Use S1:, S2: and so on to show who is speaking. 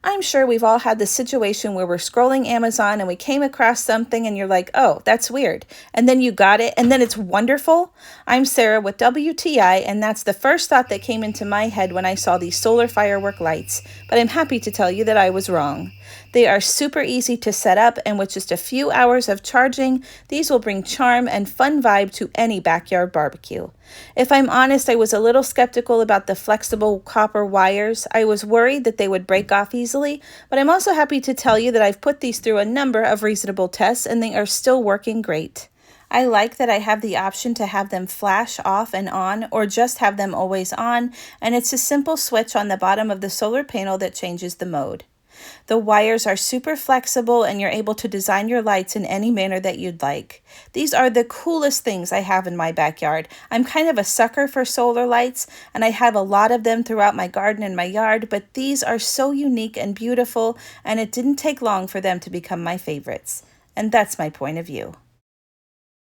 S1: I'm sure we've all had the situation where we're scrolling Amazon and we came across something and you're like, oh, that's weird. And then you got it and then it's wonderful. I'm Sarah with WTI, and that's the first thought that came into my head when I saw these solar firework lights. But I'm happy to tell you that I was wrong. They are super easy to set up, and with just a few hours of charging, these will bring charm and fun vibe to any backyard barbecue. If I'm honest, I was a little skeptical about the flexible copper wires. I was worried that they would break off easily, but I'm also happy to tell you that I've put these through a number of reasonable tests and they are still working great. I like that I have the option to have them flash off and on, or just have them always on, and it's a simple switch on the bottom of the solar panel that changes the mode. The wires are super flexible and you're able to design your lights in any manner that you'd like. These are the coolest things I have in my backyard. I'm kind of a sucker for solar lights and I have a lot of them throughout my garden and my yard, but these are so unique and beautiful, and it didn't take long for them to become my favorites. And that's my point of view.